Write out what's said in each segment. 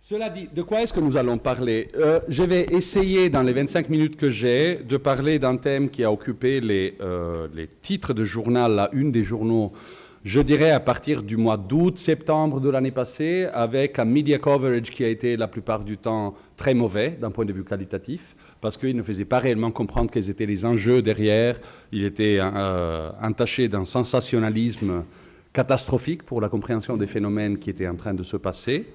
Cela dit, de quoi est-ce que nous allons parler? Je vais essayer, dans les 25 minutes que j'ai, de parler d'un thème qui a occupé les titres de journal, la une des journaux, je dirais à partir du mois d'août, septembre de l'année passée, avec un media coverage qui a été la plupart du temps très mauvais d'un point de vue qualitatif, parce qu'il ne faisait pas réellement comprendre quels étaient les enjeux derrière. Il était entaché d'un sensationnalisme catastrophique pour la compréhension des phénomènes qui étaient en train de se passer.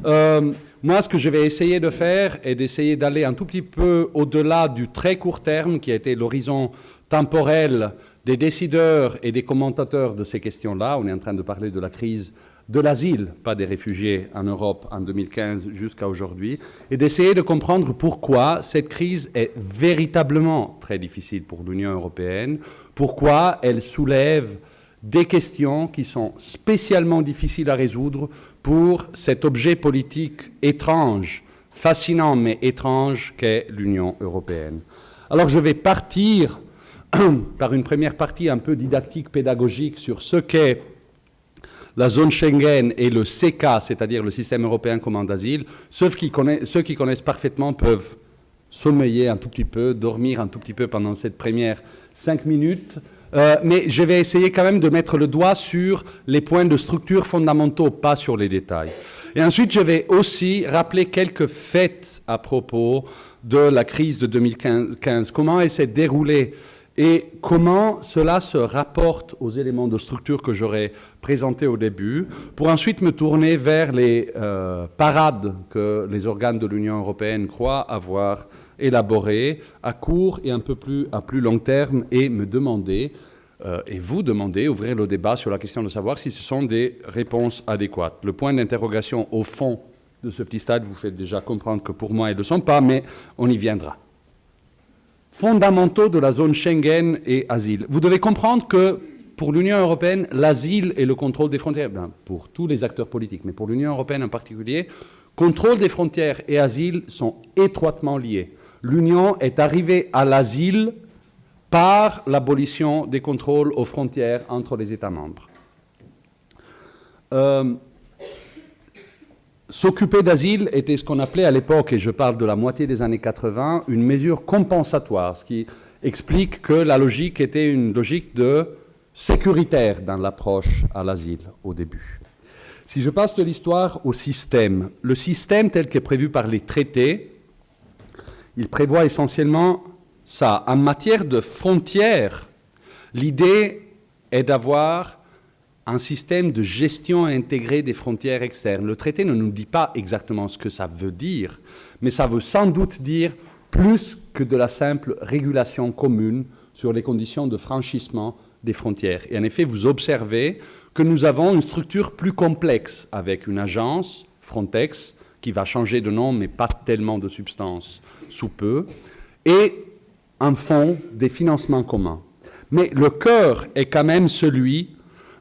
Moi, ce que je vais essayer de faire est d'essayer d'aller un tout petit peu au-delà du très court terme qui a été l'horizon temporel des décideurs et des commentateurs de ces questions-là. On est en train de parler de la crise de l'asile, pas des réfugiés en Europe en 2015 jusqu'à aujourd'hui, et d'essayer de comprendre pourquoi cette crise est véritablement très difficile pour l'Union européenne, pourquoi elle soulève des questions qui sont spécialement difficiles à résoudre pour cet objet politique étrange, fascinant mais étrange qu'est l'Union européenne. Alors je vais partir par une première partie un peu didactique, pédagogique sur ce qu'est la zone Schengen et le CECA, c'est-à-dire le système européen commun d'asile. Ceux qui connaissent parfaitement peuvent sommeiller un tout petit peu, dormir un tout petit peu pendant cette première 5 minutes. Mais je vais essayer quand même de mettre le doigt sur les points de structure fondamentaux, pas sur les détails. Et ensuite, je vais aussi rappeler quelques faits à propos de la crise de 2015, comment elle s'est déroulée et comment cela se rapporte aux éléments de structure que j'aurais présentés au début, pour ensuite me tourner vers les parades que les organes de l'Union européenne croient avoir élaborées à court et un peu plus à plus long terme et me demander, et vous demander, ouvrir le débat sur la question de savoir si ce sont des réponses adéquates. Le point d'interrogation au fond de ce petit stade vous fait déjà comprendre que pour moi, ils ne le sont pas, mais on y viendra. Fondamentaux de la zone Schengen et asile. Vous devez comprendre que pour l'Union européenne, l'asile et le contrôle des frontières, pour tous les acteurs politiques, mais pour l'Union européenne en particulier, contrôle des frontières et asile sont étroitement liés. L'Union est arrivée à l'asile par l'abolition des contrôles aux frontières entre les États membres. S'occuper d'asile était ce qu'on appelait à l'époque, et je parle de la moitié des années 80, une mesure compensatoire, ce qui explique que la logique était une logique de sécuritaire dans l'approche à l'asile au début. Si je passe de l'histoire au système, le système tel qu'est prévu par les traités, il prévoit essentiellement ça. En matière de frontières, l'idée est d'avoir un système de gestion intégrée des frontières externes. Le traité ne nous dit pas exactement ce que ça veut dire, mais ça veut sans doute dire plus que de la simple régulation commune sur les conditions de franchissement des frontières. Et en effet, vous observez que nous avons une structure plus complexe avec une agence, Frontex, qui va changer de nom, mais pas tellement de substance sous peu, et un fonds des financements communs. Mais le cœur est quand même celui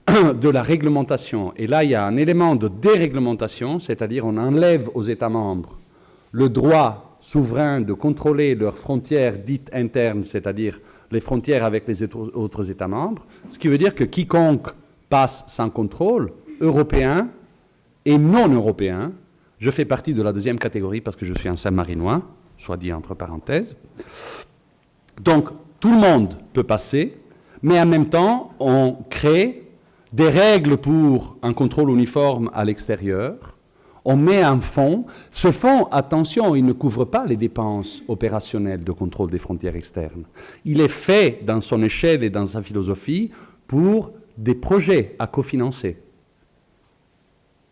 de la réglementation. Et là, il y a un élément de déréglementation, c'est-à-dire on enlève aux États membres le droit souverain de contrôler leurs frontières dites internes, c'est-à-dire les frontières avec les autres États membres, ce qui veut dire que quiconque passe sans contrôle, européen et non européen, je fais partie de la deuxième catégorie parce que je suis un Saint-Marinois, soit dit entre parenthèses. Donc, tout le monde peut passer, mais en même temps, on crée des règles pour un contrôle uniforme à l'extérieur. On met un fonds. Ce fonds, attention, il ne couvre pas les dépenses opérationnelles de contrôle des frontières externes. Il est fait dans son échelle et dans sa philosophie pour des projets à cofinancer.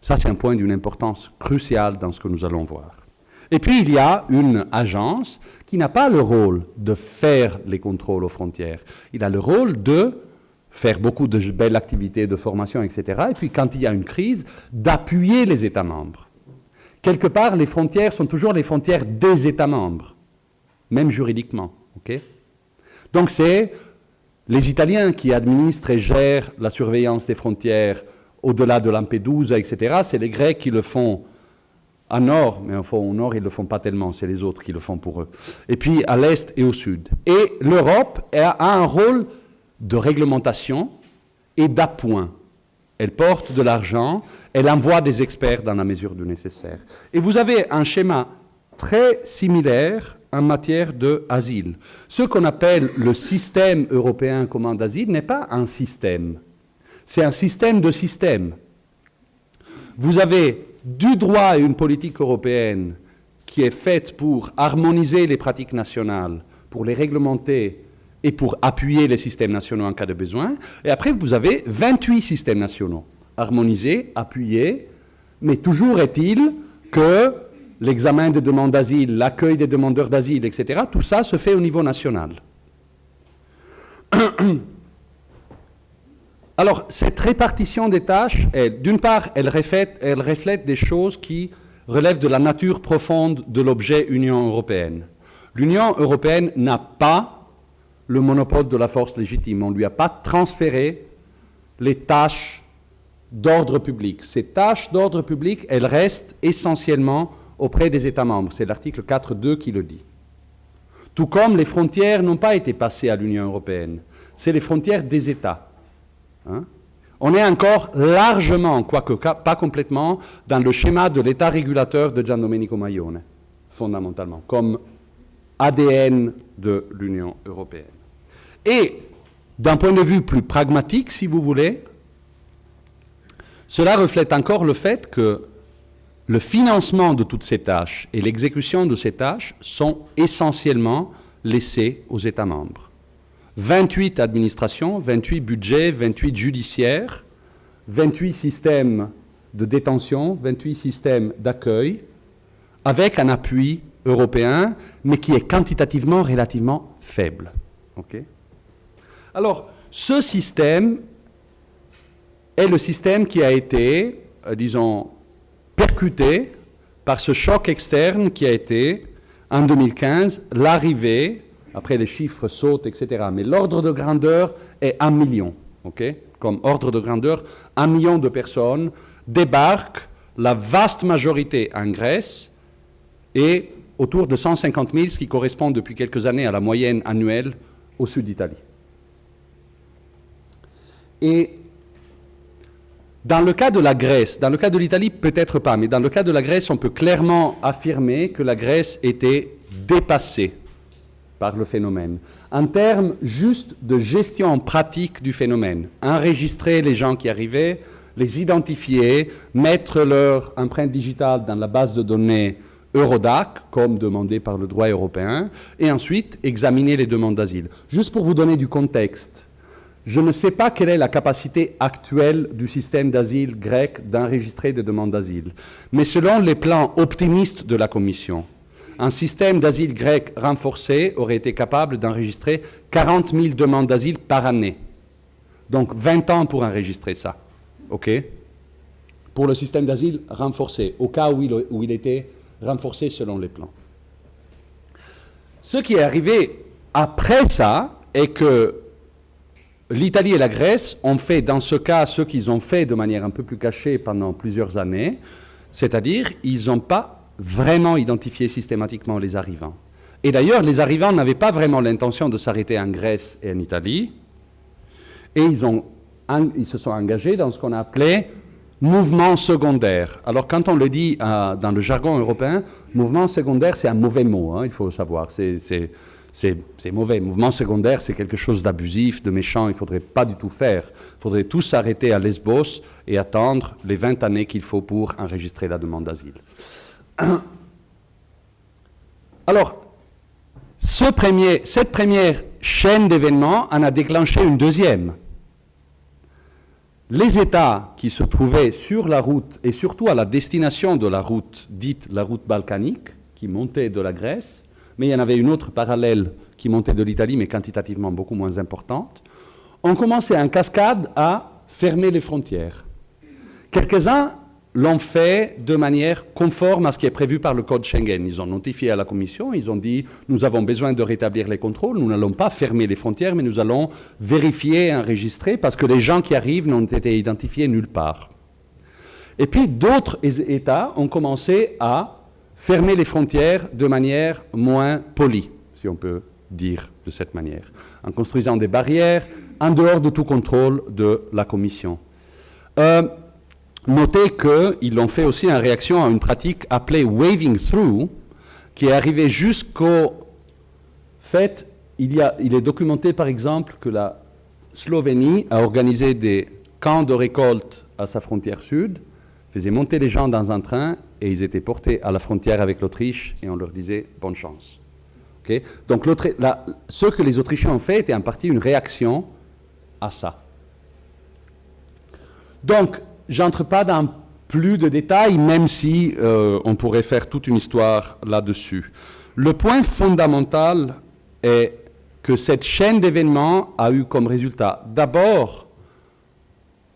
Ça, c'est un point d'une importance cruciale dans ce que nous allons voir. Et puis, il y a une agence qui n'a pas le rôle de faire les contrôles aux frontières. Il a le rôle de faire beaucoup de belles activités de formation, etc. Et puis, quand il y a une crise, d'appuyer les États membres. Quelque part, les frontières sont toujours les frontières des États membres, même juridiquement. Okay ? Donc, c'est les Italiens qui administrent et gèrent la surveillance des frontières au-delà de Lampedusa, etc. C'est les Grecs qui le font à nord, mais au nord, ils ne le font pas tellement, c'est les autres qui le font pour eux. Et puis, à l'est et au sud. Et l'Europe a un rôle de réglementation et d'appoint. Elle porte de l'argent, elle envoie des experts dans la mesure du nécessaire. Et vous avez un schéma très similaire en matière d'asile. Ce qu'on appelle le système européen commun d'asile n'est pas un système, c'est un système de systèmes. Vous avez du droit et une politique européenne qui est faite pour harmoniser les pratiques nationales, pour les réglementer et pour appuyer les systèmes nationaux en cas de besoin. Et après, vous avez 28 systèmes nationaux, harmonisés, appuyés, mais toujours est-il que l'examen des demandes d'asile, l'accueil des demandeurs d'asile, etc., tout ça se fait au niveau national. Alors, cette répartition des tâches, d'une part, elle reflète des choses qui relèvent de la nature profonde de l'objet Union européenne. L'Union européenne n'a pas le monopole de la force légitime. On ne lui a pas transféré les tâches d'ordre public. Ces tâches d'ordre public, elles restent essentiellement auprès des États membres. C'est l'article 4.2 qui le dit. Tout comme les frontières n'ont pas été passées à l'Union européenne. C'est les frontières des États. Hein? On est encore largement, quoique pas complètement, dans le schéma de l'État régulateur de Gian Domenico Maione, fondamentalement, comme ADN de l'Union européenne. Et, d'un point de vue plus pragmatique, si vous voulez, cela reflète encore le fait que le financement de toutes ces tâches et l'exécution de ces tâches sont essentiellement laissés aux États membres. 28 administrations, 28 budgets, 28 judiciaires, 28 systèmes de détention, 28 systèmes d'accueil, avec un appui européen, mais qui est quantitativement relativement faible. Okay? Alors, ce système est le système qui a été, disons, percuté par ce choc externe qui a été, en 2015, l'arrivée, après les chiffres sautent, etc., mais l'ordre de grandeur est 1 million. Okay? Comme ordre de grandeur, 1 million de personnes débarquent, la vaste majorité en Grèce, et autour de 150 000, ce qui correspond depuis quelques années à la moyenne annuelle au sud d'Italie. Et dans le cas de la Grèce, dans le cas de l'Italie, peut-être pas, mais dans le cas de la Grèce, on peut clairement affirmer que la Grèce était dépassée par le phénomène. En termes juste de gestion pratique du phénomène, enregistrer les gens qui arrivaient, les identifier, mettre leur empreinte digitale dans la base de données Eurodac, comme demandé par le droit européen, et ensuite examiner les demandes d'asile. Juste pour vous donner du contexte, je ne sais pas quelle est la capacité actuelle du système d'asile grec d'enregistrer des demandes d'asile, mais selon les plans optimistes de la Commission, un système d'asile grec renforcé aurait été capable d'enregistrer 40 000 demandes d'asile par année. Donc 20 ans pour enregistrer ça. OK? Pour le système d'asile renforcé, au cas où il était renforcé selon les plans. Ce qui est arrivé après ça est que l'Italie et la Grèce ont fait, dans ce cas, ce qu'ils ont fait de manière un peu plus cachée pendant plusieurs années, c'est-à-dire ils n'ont pas vraiment identifié systématiquement les arrivants. Et d'ailleurs, les arrivants n'avaient pas vraiment l'intention de s'arrêter en Grèce et en Italie, et ils se sont engagés dans ce qu'on a appelé mouvement secondaire. Alors quand on le dit dans le jargon européen, mouvement secondaire, c'est un mauvais mot, hein, il faut savoir, c'est mauvais. Mouvement secondaire, c'est quelque chose d'abusif, de méchant, il ne faudrait pas du tout faire. Il faudrait tous s'arrêter à Lesbos et attendre les 20 années qu'il faut pour enregistrer la demande d'asile. Alors, cette première chaîne d'événements en a déclenché une deuxième. Les États qui se trouvaient sur la route, et surtout à la destination de la route, dite la route balkanique, qui montait de la Grèce, mais il y en avait une autre parallèle qui montait de l'Italie, mais quantitativement beaucoup moins importante, ont commencé en cascade à fermer les frontières. Quelques-uns l'ont fait de manière conforme à ce qui est prévu par le Code Schengen. Ils ont notifié à la Commission, ils ont dit « Nous avons besoin de rétablir les contrôles, nous n'allons pas fermer les frontières, mais nous allons vérifier et enregistrer parce que les gens qui arrivent n'ont été identifiés nulle part. » Et puis d'autres États ont commencé à fermer les frontières de manière moins polie, si on peut dire de cette manière, en construisant des barrières en dehors de tout contrôle de la Commission. Notez qu'ils l'ont fait aussi en réaction à une pratique appelée waving through, qui est arrivée jusqu'au fait, il est documenté par exemple que la Slovénie a organisé des camps de récolte à sa frontière sud, faisait monter les gens dans un train et ils étaient portés à la frontière avec l'Autriche et on leur disait bonne chance. Okay? Donc ce que les Autrichiens ont fait était en partie une réaction à ça. Donc, j'entre pas dans plus de détails, même si on pourrait faire toute une histoire là-dessus. Le point fondamental est que cette chaîne d'événements a eu comme résultat d'abord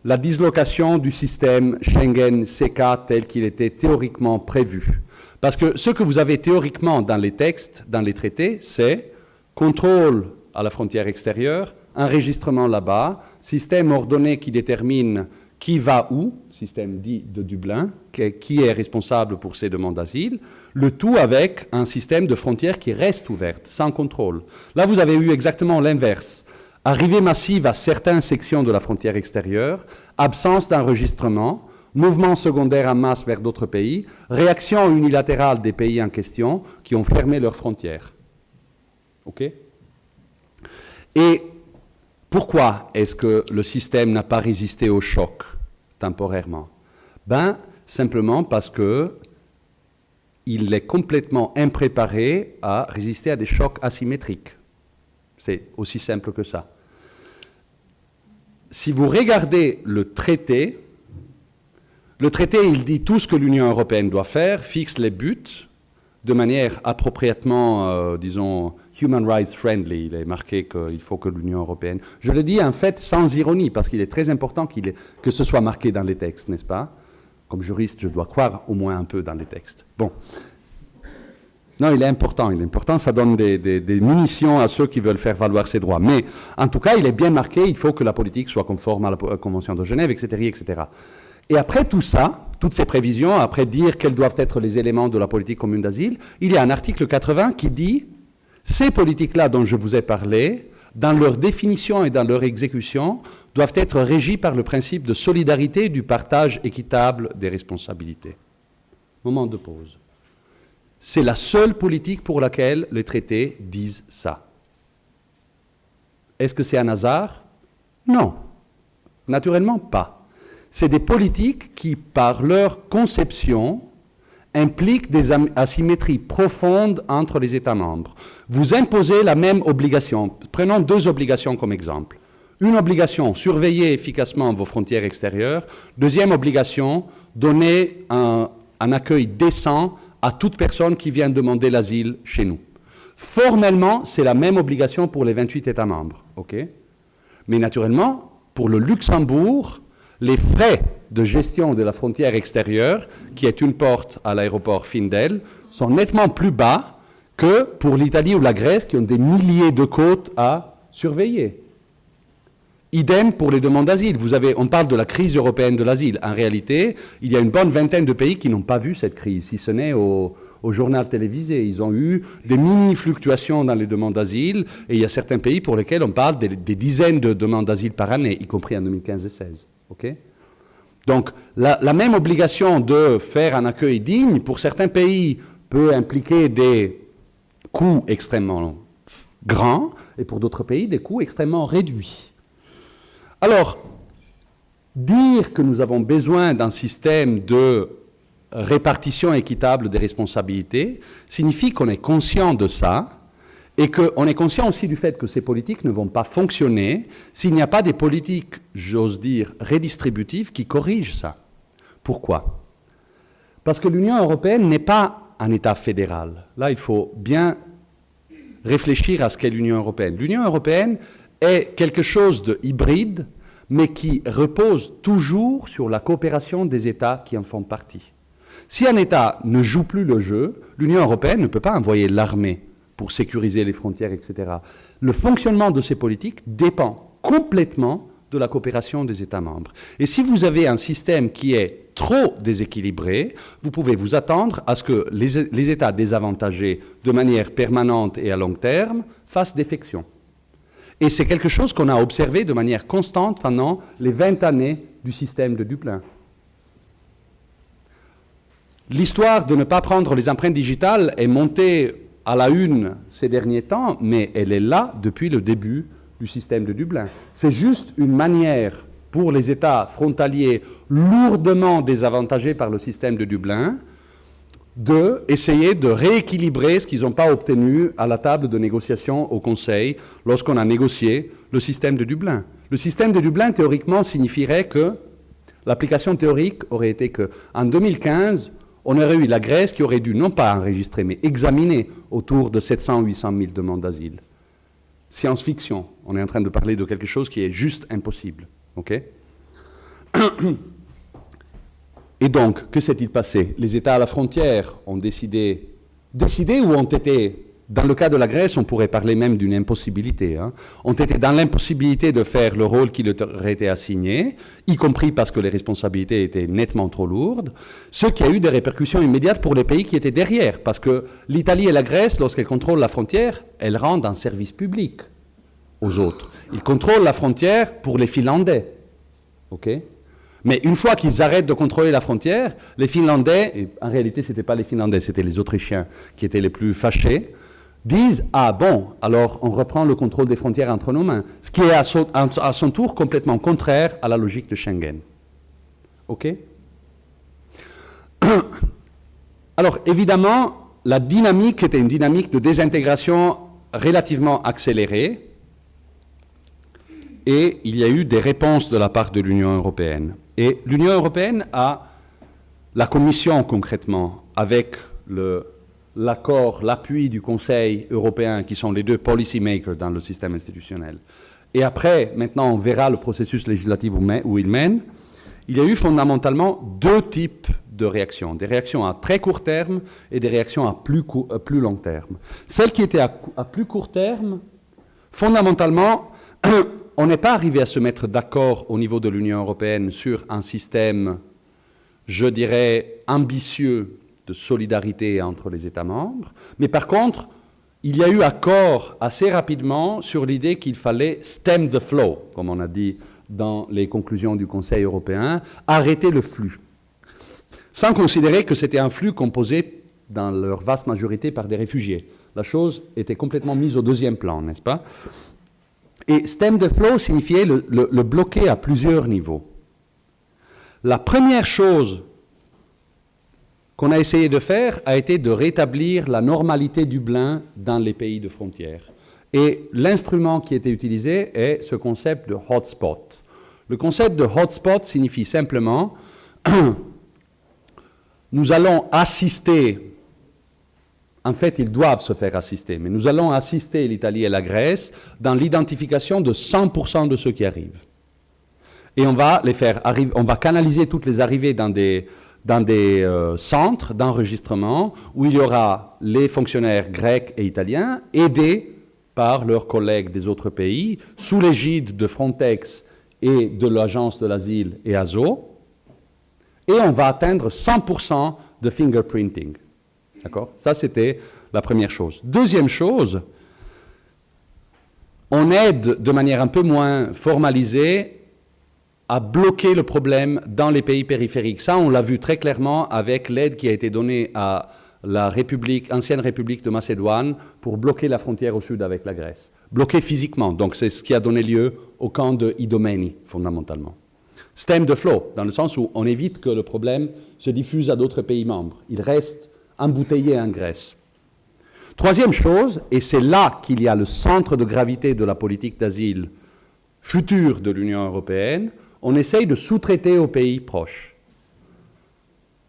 la dislocation du système Schengen-CK tel qu'il était théoriquement prévu. Parce que ce que vous avez théoriquement dans les textes, dans les traités, c'est contrôle à la frontière extérieure, enregistrement là-bas, système ordonné qui détermine qui va où, système dit de Dublin, qui est responsable pour ces demandes d'asile, le tout avec un système de frontières qui reste ouverte, sans contrôle. Là, vous avez eu exactement l'inverse. Arrivée massive à certaines sections de la frontière extérieure, absence d'enregistrement, mouvement secondaire en masse vers d'autres pays, réaction unilatérale des pays en question qui ont fermé leurs frontières. OK ? Et pourquoi est-ce que le système n'a pas résisté au choc temporairement? Simplement parce qu'il est complètement impréparé à résister à des chocs asymétriques. C'est aussi simple que ça. Si vous regardez le traité, il dit tout ce que l'Union européenne doit faire, fixe les buts de manière appropriément, disons, human rights friendly. Il est marqué qu'il faut que l'Union européenne... Je le dis en fait sans ironie, parce qu'il est très important que ce soit marqué dans les textes, n'est-ce pas? Comme juriste, je dois croire au moins un peu dans les textes. Bon. Non, il est important, ça donne des munitions à ceux qui veulent faire valoir ses droits. Mais en tout cas, il est bien marqué, il faut que la politique soit conforme à la Convention de Genève, etc., etc. Et après tout ça, toutes ces prévisions, après dire quels doivent être les éléments de la politique commune d'asile, il y a un article 80 qui dit « Ces politiques-là dont je vous ai parlé, dans leur définition et dans leur exécution, doivent être régies par le principe de solidarité et du partage équitable des responsabilités. » Moment de pause. C'est la seule politique pour laquelle les traités disent ça. Est-ce que c'est un hasard? Non. Naturellement pas. C'est des politiques qui, par leur conception, impliquent des asymétries profondes entre les États membres. Vous imposez la même obligation. Prenons deux obligations comme exemple. Une obligation, surveiller efficacement vos frontières extérieures. Deuxième obligation, donner un accueil décent à toute personne qui vient demander l'asile chez nous. Formellement, c'est la même obligation pour les 28 États membres. Okay? Mais naturellement, pour le Luxembourg, les frais de gestion de la frontière extérieure, qui est une porte à l'aéroport Findel, sont nettement plus bas que pour l'Italie ou la Grèce, qui ont des milliers de côtes à surveiller. Idem pour les demandes d'asile. On parle de la crise européenne de l'asile. En réalité, il y a une bonne vingtaine de pays qui n'ont pas vu cette crise, si ce n'est au journal télévisé. Ils ont eu des mini-fluctuations dans les demandes d'asile, et il y a certains pays pour lesquels on parle des dizaines de demandes d'asile par année, y compris en 2015 et 2016. Okay? Donc, la même obligation de faire un accueil digne, pour certains pays, peut impliquer des coûts extrêmement grands, et pour d'autres pays, des coûts extrêmement réduits. Alors, dire que nous avons besoin d'un système de répartition équitable des responsabilités signifie qu'on est conscient de ça et qu'on est conscient aussi du fait que ces politiques ne vont pas fonctionner s'il n'y a pas des politiques, j'ose dire, redistributives qui corrigent ça. Pourquoi? Parce que l'Union européenne n'est pas un État fédéral. Là, il faut bien réfléchir à ce qu'est l'Union européenne. L'Union européenne est quelque chose de hybride, mais qui repose toujours sur la coopération des États qui en font partie. Si un État ne joue plus le jeu, l'Union européenne ne peut pas envoyer l'armée pour sécuriser les frontières, etc. Le fonctionnement de ces politiques dépend complètement de la coopération des États membres. Et si vous avez un système qui est trop déséquilibré, vous pouvez vous attendre à ce que les États désavantagés, de manière permanente et à long terme, fassent défection. Et c'est quelque chose qu'on a observé de manière constante pendant les 20 années du système de Dublin. L'histoire de ne pas prendre les empreintes digitales est montée à la une ces derniers temps, mais elle est là depuis le début du système de Dublin. C'est juste une manière pour les États frontaliers lourdement désavantagés par le système de Dublin d'essayer de rééquilibrer ce qu'ils n'ont pas obtenu à la table de négociation au Conseil lorsqu'on a négocié le système de Dublin. Le système de Dublin, théoriquement, signifierait que l'application théorique aurait été qu'en 2015, on aurait eu la Grèce qui aurait dû non pas enregistrer, mais examiner autour de 700 ou 800 000 demandes d'asile. Science-fiction. On est en train de parler de quelque chose qui est juste impossible. OK ? Et donc, que s'est-il passé? Les États à la frontière ont décidé ou ont été, dans le cas de la Grèce, on pourrait parler même d'une impossibilité, ont été dans l'impossibilité de faire le rôle qui leur était assigné, y compris parce que les responsabilités étaient nettement trop lourdes, ce qui a eu des répercussions immédiates pour les pays qui étaient derrière, parce que l'Italie et la Grèce, lorsqu'elles contrôlent la frontière, elles rendent un service public aux autres. Ils contrôlent la frontière pour les Finlandais. OK ? Mais une fois qu'ils arrêtent de contrôler la frontière, les Finlandais, et en réalité ce n'étaient pas les Finlandais, c'était les Autrichiens qui étaient les plus fâchés, disent « Ah bon, alors on reprend le contrôle des frontières entre nos mains », ce qui est à son tour complètement contraire à la logique de Schengen. OK ? Alors évidemment, la dynamique était une dynamique de désintégration relativement accélérée, et il y a eu des réponses de la part de l'Union européenne. Et l'Union européenne a, la Commission concrètement, avec l'accord, l'appui du Conseil européen, qui sont les deux policy makers dans le système institutionnel. Et après, maintenant, on verra le processus législatif où il mène. Il y a eu fondamentalement deux types de réactions. Des réactions à très court terme et des réactions à plus long terme. Celles qui étaient à plus court terme, fondamentalement, on n'est pas arrivé à se mettre d'accord au niveau de l'Union européenne sur un système, je dirais, ambitieux de solidarité entre les États membres. Mais par contre, il y a eu accord assez rapidement sur l'idée qu'il fallait stem the flow, comme on a dit dans les conclusions du Conseil européen, arrêter le flux. Sans considérer que c'était un flux composé dans leur vaste majorité par des réfugiés. La chose était complètement mise au deuxième plan, n'est-ce pas ? Et stem the flow signifiait le bloquer à plusieurs niveaux. La première chose qu'on a essayé de faire a été de rétablir la normalité Dublin dans les pays de frontière. Et l'instrument qui était utilisé est ce concept de hotspot. Le concept de hotspot signifie simplement nous allons assister. En fait, ils doivent se faire assister, mais nous allons assister l'Italie et la Grèce dans l'identification de 100% de ceux qui arrivent. Et on va les faire arriver, on va canaliser toutes les arrivées dans des centres d'enregistrement où il y aura les fonctionnaires grecs et italiens aidés par leurs collègues des autres pays sous l'égide de Frontex et de l'Agence de l'asile et ASO. Et on va atteindre 100% de fingerprinting. D'accord ? Ça, c'était la première chose. Deuxième chose, on aide de manière un peu moins formalisée à bloquer le problème dans les pays périphériques. Ça, on l'a vu très clairement avec l'aide qui a été donnée à la ancienne République de Macédoine pour bloquer la frontière au sud avec la Grèce. Bloquer physiquement. Donc, c'est ce qui a donné lieu au camp de Idomeni, fondamentalement. Stem the flow, dans le sens où on évite que le problème se diffuse à d'autres pays membres. Il reste embouteillé en Grèce. Troisième chose, et c'est là qu'il y a le centre de gravité de la politique d'asile future de l'Union européenne, on essaye de sous-traiter aux pays proches.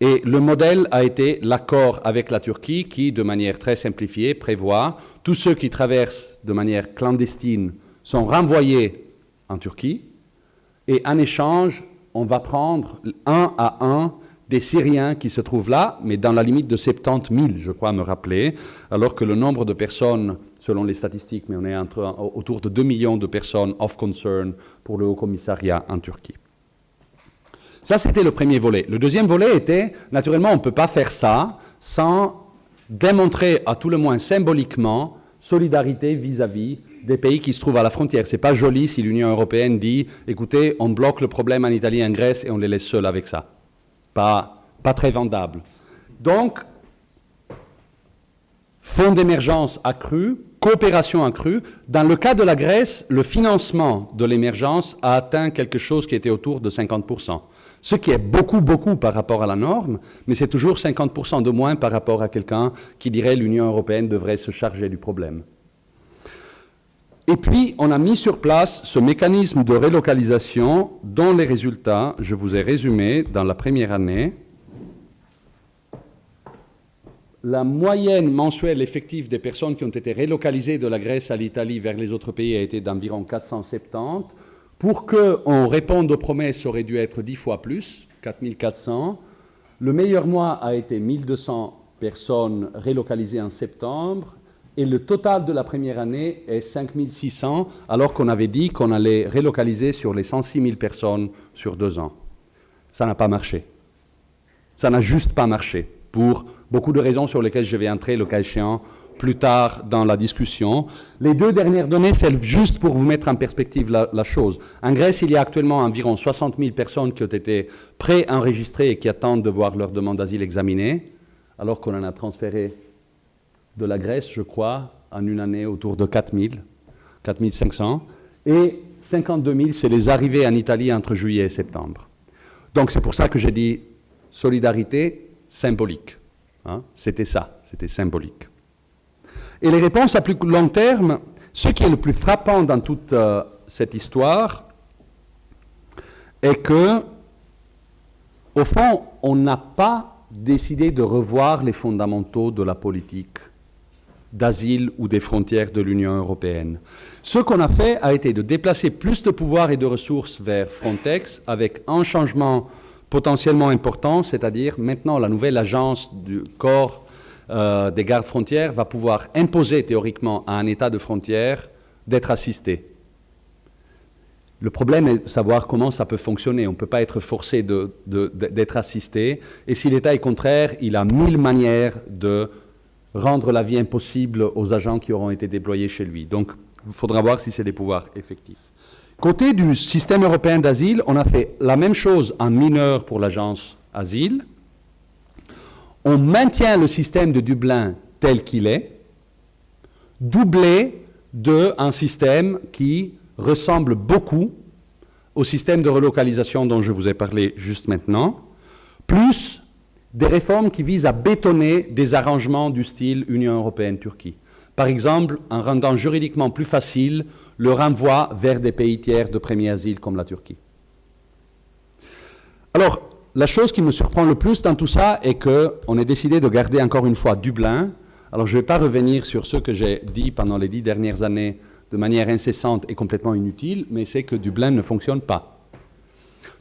Et le modèle a été l'accord avec la Turquie qui, de manière très simplifiée, prévoit tous ceux qui traversent de manière clandestine sont renvoyés en Turquie et en échange, on va prendre un à un des Syriens qui se trouvent là, mais dans la limite de 70 000, je crois me rappeler, alors que le nombre de personnes, selon les statistiques, mais on est autour de 2 millions de personnes of concern pour le Haut-Commissariat en Turquie. Ça, c'était le premier volet. Le deuxième volet était, naturellement, on ne peut pas faire ça sans démontrer, à tout le moins symboliquement, solidarité vis-à-vis des pays qui se trouvent à la frontière. Ce n'est pas joli si l'Union européenne dit « Écoutez, on bloque le problème en Italie et en Grèce et on les laisse seuls avec ça ». Pas très vendable. Donc, fonds d'émergence accru, coopération accrue. Dans le cas de la Grèce, le financement de l'émergence a atteint quelque chose qui était autour de 50%. Ce qui est beaucoup, beaucoup par rapport à la norme, mais c'est toujours 50% de moins par rapport à quelqu'un qui dirait l'Union européenne devrait se charger du problème. Et puis, on a mis sur place ce mécanisme de relocalisation dont les résultats, je vous ai résumé dans la première année. La moyenne mensuelle effective des personnes qui ont été relocalisées de la Grèce à l'Italie vers les autres pays a été d'environ 470. Pour qu'on réponde aux promesses, ça aurait dû être 10 fois plus, 4400. Le meilleur mois a été 1200 personnes relocalisées en septembre. Et le total de la première année est 5600, alors qu'on avait dit qu'on allait relocaliser sur les 106 000 personnes sur 2 ans. Ça n'a pas marché. Ça n'a juste pas marché, pour beaucoup de raisons sur lesquelles je vais entrer, le cas échéant, plus tard dans la discussion. Les 2 dernières données, c'est juste pour vous mettre en perspective la chose. En Grèce, il y a actuellement environ 60 000 personnes qui ont été pré-enregistrées et qui attendent de voir leur demande d'asile examinée, alors qu'on en a transféré de la Grèce, je crois, en une année autour de 4 000, 4 500. Et 52 000, c'est les arrivées en Italie entre juillet et septembre. Donc c'est pour ça que j'ai dit solidarité symbolique. Hein? C'était ça, c'était symbolique. Et les réponses à plus long terme, ce qui est le plus frappant dans toute cette histoire est que, au fond, on n'a pas décidé de revoir les fondamentaux de la politique d'asile ou des frontières de l'Union européenne. Ce qu'on a fait a été de déplacer plus de pouvoir et de ressources vers Frontex avec un changement potentiellement important, c'est-à-dire maintenant la nouvelle agence du corps des gardes frontières va pouvoir imposer théoriquement à un État de frontière d'être assisté. Le problème est de savoir comment ça peut fonctionner. On ne peut pas être forcé d'être assisté. Et si l'État est contraire, il a 1000 manières de rendre la vie impossible aux agents qui auront été déployés chez lui. Donc, il faudra voir si c'est des pouvoirs effectifs. Côté du système européen d'asile, on a fait la même chose en mineur pour l'agence asile. On maintient le système de Dublin tel qu'il est, doublé d'un système qui ressemble beaucoup au système de relocalisation dont je vous ai parlé juste maintenant, plus des réformes qui visent à bétonner des arrangements du style Union européenne-Turquie. Par exemple, en rendant juridiquement plus facile le renvoi vers des pays tiers de premier asile comme la Turquie. Alors, la chose qui me surprend le plus dans tout ça est qu'on ait décidé de garder encore une fois Dublin. Alors, je ne vais pas revenir sur ce que j'ai dit pendant les 10 dernières années de manière incessante et complètement inutile, mais c'est que Dublin ne fonctionne pas.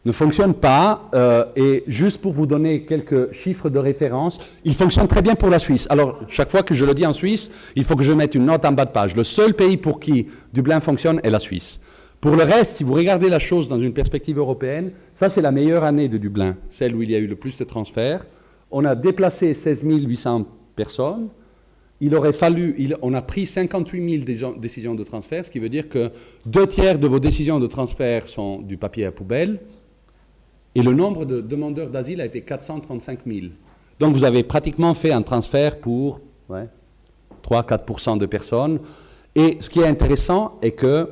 Ne fonctionne pas, et juste pour vous donner quelques chiffres de référence, il fonctionne très bien pour la Suisse. Alors, chaque fois que je le dis en Suisse, il faut que je mette une note en bas de page. Le seul pays pour qui Dublin fonctionne est la Suisse. Pour le reste, si vous regardez la chose dans une perspective européenne, ça c'est la meilleure année de Dublin, celle où il y a eu le plus de transferts. On a déplacé 16 800 personnes. On a pris 58 000 décisions de transfert, ce qui veut dire que 2 tiers de vos décisions de transfert sont du papier à poubelle. Et le nombre de demandeurs d'asile a été 435 000. Donc vous avez pratiquement fait un transfert pour 3-4% de personnes. Et ce qui est intéressant est que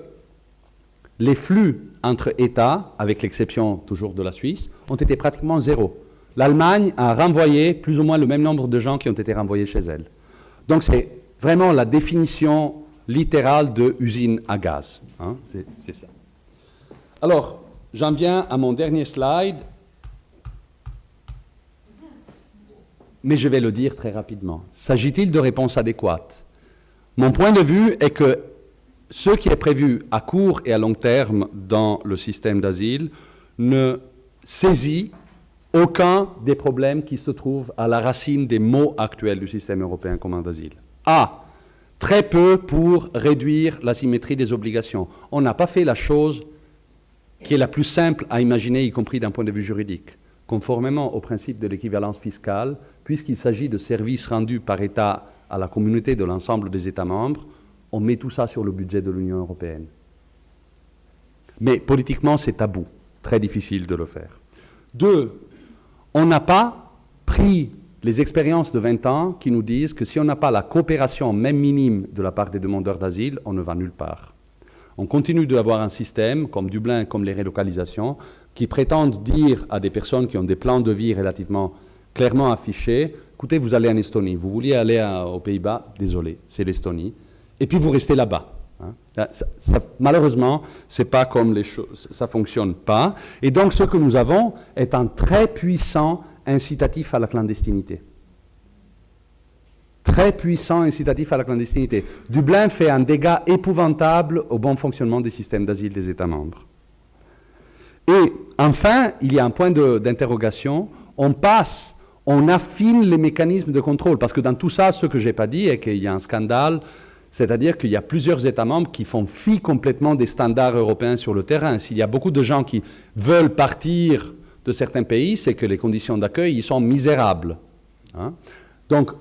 les flux entre États, avec l'exception toujours de la Suisse, ont été pratiquement zéro. L'Allemagne a renvoyé plus ou moins le même nombre de gens qui ont été renvoyés chez elle. Donc c'est vraiment la définition littérale de usine à gaz. Hein, c'est ça. Alors, j'en viens à mon dernier slide, mais je vais le dire très rapidement. S'agit-il de réponses adéquates? Mon point de vue est que ce qui est prévu à court et à long terme dans le système d'asile ne saisit aucun des problèmes qui se trouvent à la racine des maux actuels du système européen commun d'asile. A. Très peu pour réduire l'asymétrie des obligations. On n'a pas fait la chose qui est la plus simple à imaginer, y compris d'un point de vue juridique. Conformément au principe de l'équivalence fiscale, puisqu'il s'agit de services rendus par État à la communauté de l'ensemble des États membres, on met tout ça sur le budget de l'Union européenne. Mais politiquement, c'est tabou, très difficile de le faire. 2, on n'a pas pris les expériences de 20 ans qui nous disent que si on n'a pas la coopération, même minime, de la part des demandeurs d'asile, on ne va nulle part. On continue d'avoir un système, comme Dublin, comme les relocalisations, qui prétendent dire à des personnes qui ont des plans de vie relativement clairement affichés, écoutez, vous allez en Estonie, vous vouliez aller aux Pays-Bas, désolé, c'est l'Estonie, et puis vous restez là-bas. Hein. Malheureusement, c'est pas comme les choses, ça fonctionne pas. Et donc, ce que nous avons est un très puissant incitatif à la clandestinité. Très puissant incitatif à la clandestinité. Dublin fait un dégât épouvantable au bon fonctionnement des systèmes d'asile des États membres. Et enfin, il y a un point d'interrogation. On affine les mécanismes de contrôle. Parce que dans tout ça, ce que je n'ai pas dit est qu'il y a un scandale, c'est-à-dire qu'il y a plusieurs États membres qui font fi complètement des standards européens sur le terrain. S'il y a beaucoup de gens qui veulent partir de certains pays, c'est que les conditions d'accueil y sont misérables. Hein? Donc,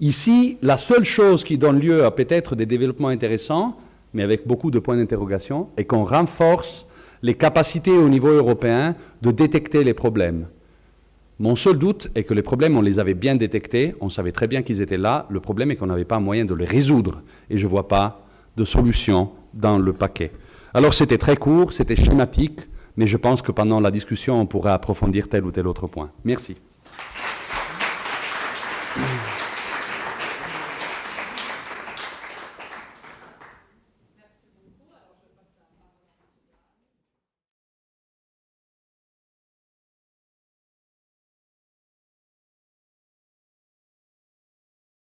ici, la seule chose qui donne lieu à peut-être des développements intéressants, mais avec beaucoup de points d'interrogation, est qu'on renforce les capacités au niveau européen de détecter les problèmes. Mon seul doute est que les problèmes, on les avait bien détectés, on savait très bien qu'ils étaient là, le problème est qu'on n'avait pas moyen de les résoudre, et je ne vois pas de solution dans le paquet. Alors c'était très court, c'était schématique, mais je pense que pendant la discussion, on pourrait approfondir tel ou tel autre point. Merci.